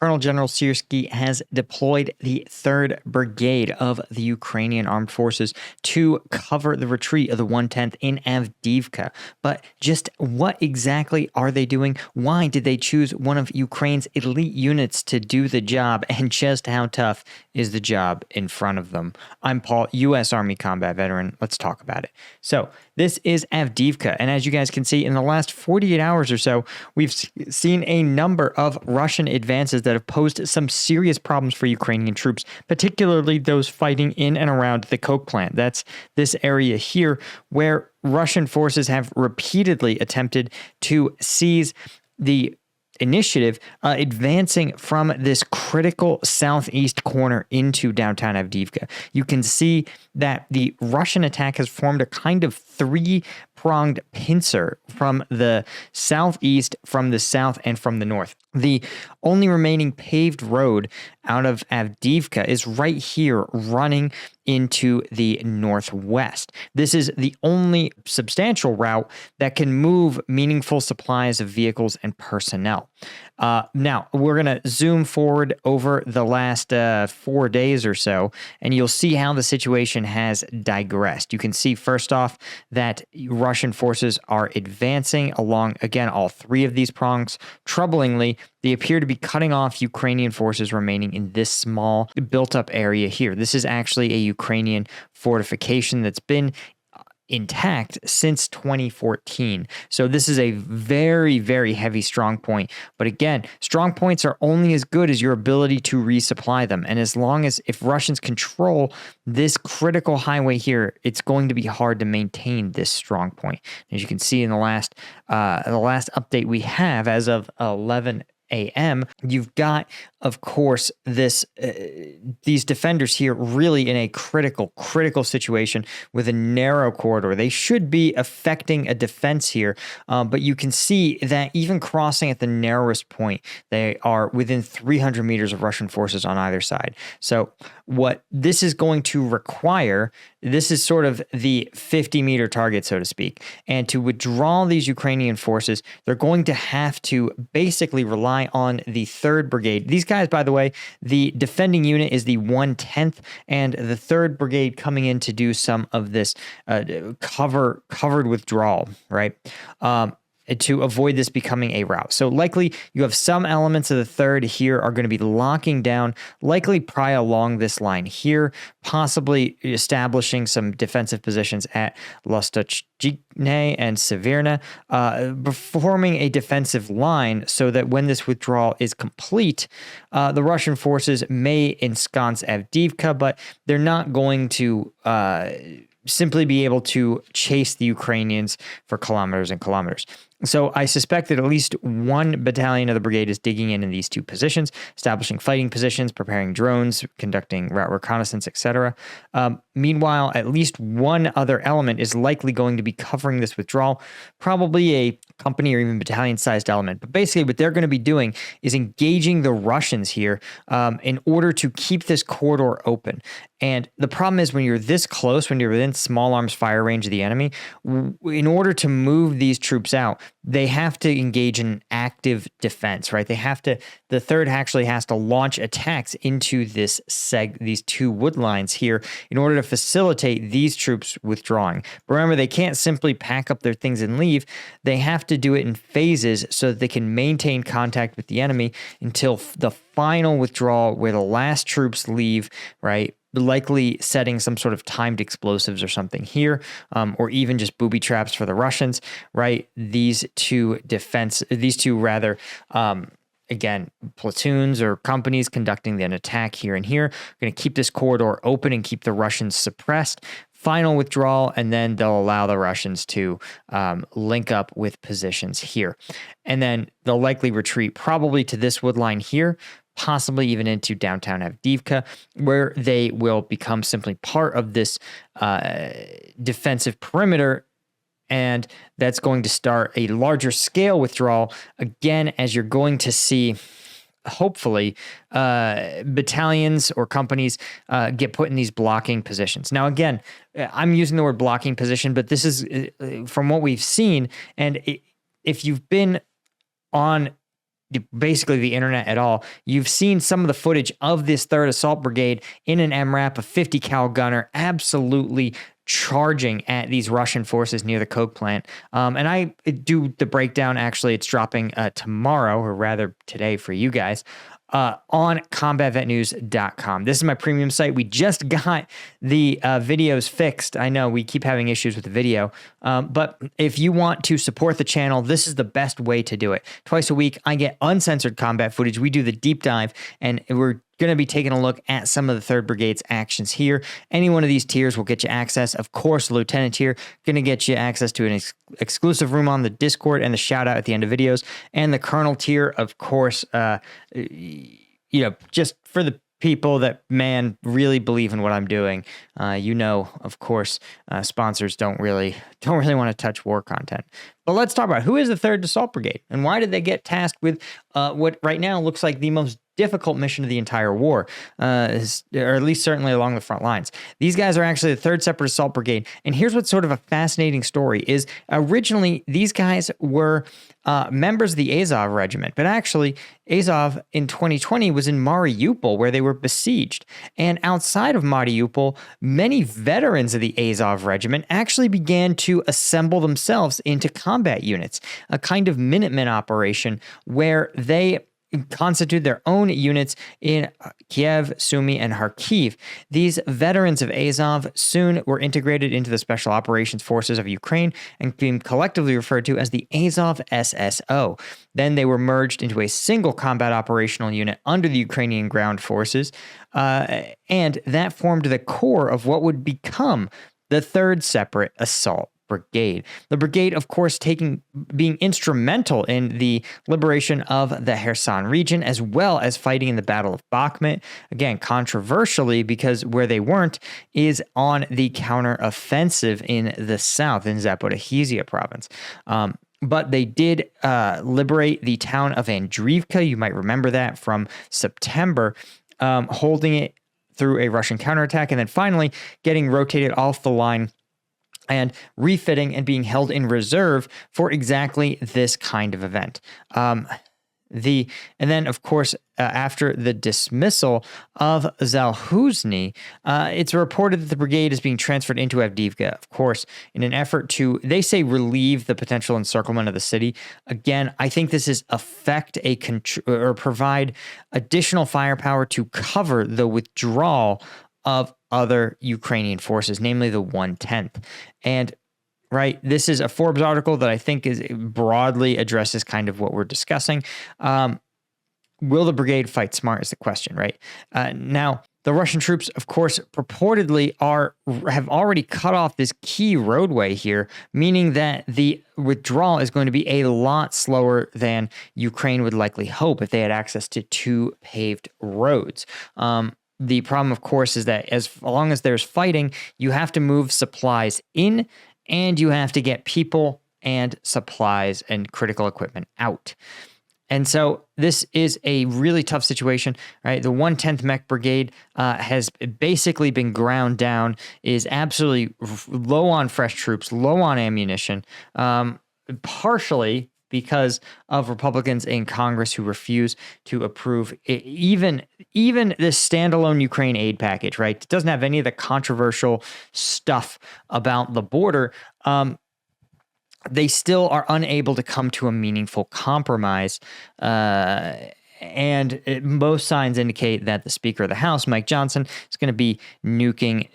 Colonel General Syrskyi has deployed the 3rd Brigade of the Ukrainian Armed Forces to cover the retreat of the 110th in Avdiivka. But just what exactly are they doing? Why did they choose one of Ukraine's elite units to do the job? And just how tough is the job in front of them? I'm Paul, U.S. Army combat veteran. Let's talk about it. So this is Avdiivka. And as you guys can see, in the last 48 hours or so, we've seen a number of Russian advances that have posed some serious problems for Ukrainian troops, particularly those fighting in and around the coke plant. That's this area here where Russian forces have repeatedly attempted to seize the initiative, advancing from this critical southeast corner into downtown Avdiivka. You can see that the Russian attack has formed a kind of three-pronged pincer from the southeast, from the south, and from the north. The only remaining paved road out of Avdiivka is right here running into the northwest. This is the only substantial route that can move meaningful supplies of vehicles and personnel. Now, we're going to zoom forward over the last 4 days or so, and you'll see how the situation has digressed. You can see, first off, that Russian forces are advancing along, again, all three of these prongs. Troublingly, they appear to be cutting off Ukrainian forces remaining in this small built-up area here. This is actually a Ukrainian fortification that's been intact since 2014. So this is a very, very heavy strong point. But again, strong points are only as good as your ability to resupply them. And as long as if Russians control this critical highway here, it's going to be hard to maintain this strong point. As you can see in the last update we have as of 11 a.m., you've got, of course, these defenders here really in a critical situation with a narrow corridor. They should be affecting a defense here, but you can see that even crossing at the narrowest point, they are within 300 meters of Russian forces on either side. So what this is going to require, this is sort of the 50-meter target, so to speak. And to withdraw these Ukrainian forces, they're going to have to basically rely on the 3rd Brigade. These guys, by the way, the defending unit is the 110th, and the 3rd Brigade coming in to do some of this covered withdrawal, right? To avoid this becoming a rout. So likely you have some elements of the 3rd here are going to be locking down, likely pry along this line here, possibly establishing some defensive positions at Lostochne and Severna, forming a defensive line so that when this withdrawal is complete, the Russian forces may ensconce Avdiivka, but they're not going to simply be able to chase the Ukrainians for kilometers and kilometers. So I suspect that at least one battalion of the brigade is digging in these two positions, establishing fighting positions, preparing drones, conducting route reconnaissance, etc. Meanwhile, at least one other element is likely going to be covering this withdrawal, probably a company or even battalion-sized element. But basically what they're going to be doing is engaging the Russians here in order to keep this corridor open. And the problem is when you're this close, when you're within small arms fire range of the enemy, in order to move these troops out, they have to engage in active defense, right? The 3rd actually has to launch attacks into these two wood lines here in order to facilitate these troops withdrawing. But remember, they can't simply pack up their things and leave. They have to do it in phases so that they can maintain contact with the enemy until the final withdrawal where the last troops leave, right? Likely setting some sort of timed explosives or something here, or even just booby traps for the Russians, right? These two again, platoons or companies conducting an attack here and here are going to keep this corridor open and keep the Russians suppressed. Final withdrawal, and then they'll allow the Russians to link up with positions here. And then they'll likely retreat probably to this wood line here, possibly even into downtown Avdiivka, where they will become simply part of this defensive perimeter. And that's going to start a larger scale withdrawal, again, as you're going to see, hopefully, battalions or companies get put in these blocking positions. Now, again, I'm using the word blocking position, but this is from what we've seen. And if you've been on basically the internet at all, you've seen some of the footage of this 3rd Assault Brigade in an MRAP, a 50 cal gunner, absolutely charging at these Russian forces near the coke plant. And I do the breakdown. Actually, it's dropping tomorrow, or rather today for you guys, on combatvetnews.com. This is my premium site. We just got the videos fixed. I know we keep having issues with the video, but if you want to support the channel, this is the best way to do it. Twice a week, I get uncensored combat footage. We do the deep dive, and we're going to be taking a look at some of the 3rd Brigade's actions here. Any one of these tiers will get you access. Of course, the Lieutenant tier going to get you access to an exclusive room on the Discord and the shout out at the end of videos. And the Colonel tier, of course, just for the people that, man, really believe in what I'm doing. Of course, sponsors don't really want to touch war content. But let's talk about who is the 3rd Assault Brigade and why did they get tasked with what right now looks like the most difficult mission of the entire war, or at least certainly along the front lines. These guys are actually the 3rd Separate Assault Brigade. And here's what's sort of a fascinating story is originally these guys were members of the Azov Regiment, but actually Azov in 2020 was in Mariupol where they were besieged. And outside of Mariupol, many veterans of the Azov Regiment actually began to assemble themselves into combat units, a kind of Minutemen operation where they constitute their own units in Kiev, Sumy, and Kharkiv. These veterans of Azov soon were integrated into the Special Operations Forces of Ukraine and became collectively referred to as the Azov SSO. Then they were merged into a single combat operational unit under the Ukrainian ground forces, and that formed the core of what would become the 3rd Separate Assault Brigade. The brigade, of course, being instrumental in the liberation of the Kherson region, as well as fighting in the Battle of Bakhmut. Again, controversially, because where they weren't is on the counteroffensive in the south, in Zaporizhzhia province. But they did liberate the town of Avdiivka. You might remember that from September, holding it through a Russian counterattack, and then finally getting rotated off the line and refitting and being held in reserve for exactly this kind of event. And then, of course, after the dismissal of Zalhuzny, it's reported that the brigade is being transferred into Avdiivka, of course, in an effort to, they say, relieve the potential encirclement of the city. Again, I think this is or provide additional firepower to cover the withdrawal of other Ukrainian forces, namely the 1/10th. And right, this is a Forbes article that I think is broadly addresses kind of what we're discussing. Will the brigade fight smart is the question, right? Now, the Russian troops, of course, purportedly have already cut off this key roadway here, meaning that the withdrawal is going to be a lot slower than Ukraine would likely hope if they had access to 2 paved roads. The problem, of course, is that as long as there's fighting, you have to move supplies in and you have to get people and supplies and critical equipment out. And so this is a really tough situation, right? The 1/10th Mech Brigade has basically been ground down, is absolutely low on fresh troops, low on ammunition, partially because of Republicans in Congress who refuse to approve even this standalone Ukraine aid package, right? It doesn't have any of the controversial stuff about the border. They still are unable to come to a meaningful compromise. And most signs indicate that the Speaker of the House, Mike Johnson, is going to be nuking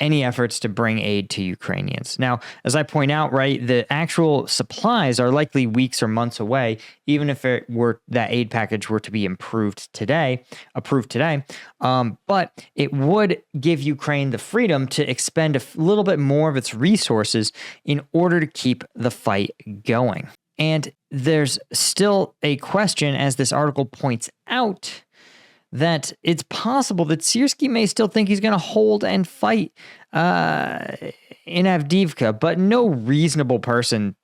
any efforts to bring aid to Ukrainians. Now, as I point out, right, the actual supplies are likely weeks or months away, even if that aid package were to be approved today. But it would give Ukraine the freedom to expend a little bit more of its resources in order to keep the fight going. And there's still a question, as this article points out, that it's possible that Syrskyi may still think he's going to hold and fight in Avdiivka, but no reasonable person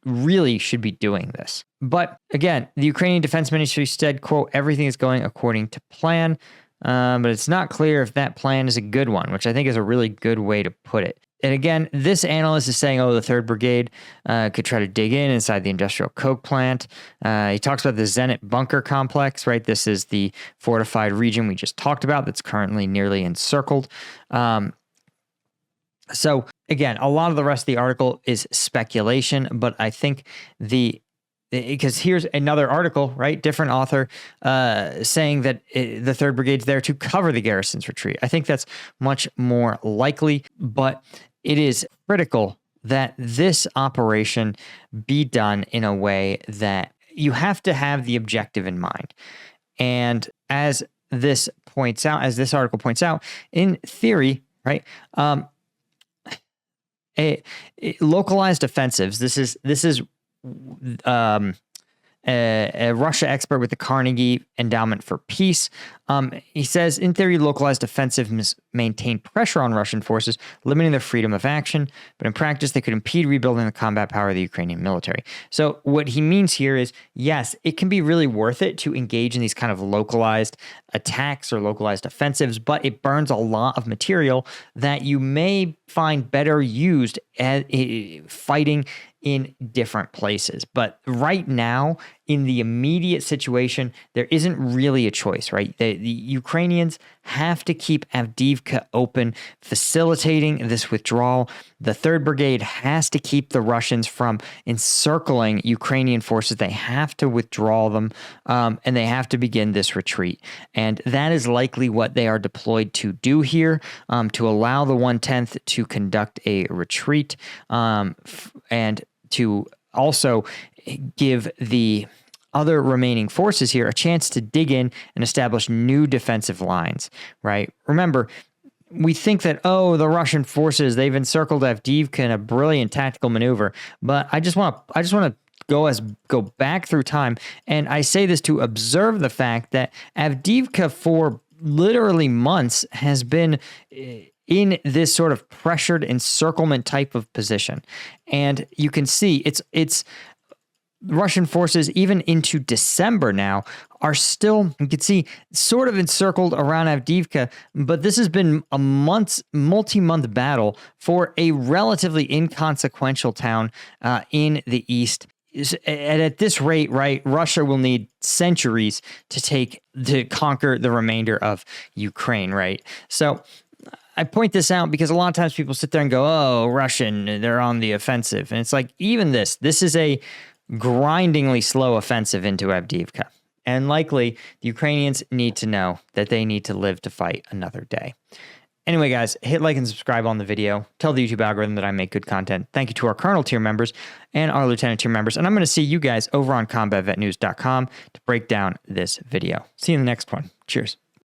really should be doing this. But again, the Ukrainian Defense Ministry said, quote, everything is going according to plan, but it's not clear if that plan is a good one, which I think is a really good way to put it. And again, this analyst is saying, oh, the 3rd Brigade could try to dig in inside the industrial coke plant. He talks about the Zenit bunker complex, right? This is the fortified region we just talked about that's currently nearly encircled. So again, a lot of the rest of the article is speculation, but I think because here's another article, right? Different author saying that the 3rd Brigade's there to cover the garrison's retreat. I think that's much more likely, but it is critical that this operation be done in a way that you have to have the objective in mind. And as this article points out, in theory, right? Localized offensives. This is a Russia expert with the Carnegie Endowment for Peace. He says, in theory, localized offensives maintain pressure on Russian forces, limiting their freedom of action, but in practice, they could impede rebuilding the combat power of the Ukrainian military. So what he means here is, yes, it can be really worth it to engage in these kind of localized attacks or localized offensives, but it burns a lot of material that you may find better used at fighting in different places. But right now, in the immediate situation, there isn't really a choice, right? The Ukrainians have to keep Avdiivka open, facilitating this withdrawal. The 3rd Brigade has to keep the Russians from encircling Ukrainian forces. They have to withdraw them, and they have to begin this retreat. And that is likely what they are deployed to do here, to allow the 1/10th to conduct a retreat, and to also give the other remaining forces here a chance to dig in and establish new defensive lines, right? Remember, we think that, oh, the Russian forces, they've encircled Avdiivka in a brilliant tactical maneuver, but I just want to go back through time, and I say this to observe the fact that Avdiivka for literally months has been in this sort of pressured encirclement type of position. And you can see it's Russian forces, even into December now, are still, you can see, sort of encircled around Avdiivka, but this has been a multi-month battle for a relatively inconsequential town in the east. And at this rate, right, Russia will need centuries to conquer the remainder of Ukraine, right? So I point this out because a lot of times people sit there and go, oh, Russian, they're on the offensive. And it's like, even this is a grindingly slow offensive into Avdiivka. And likely, the Ukrainians need to know that they need to live to fight another day. Anyway, guys, hit like and subscribe on the video. Tell the YouTube algorithm that I make good content. Thank you to our Colonel tier members and our Lieutenant tier members. And I'm going to see you guys over on combatvetnews.com to break down this video. See you in the next one. Cheers.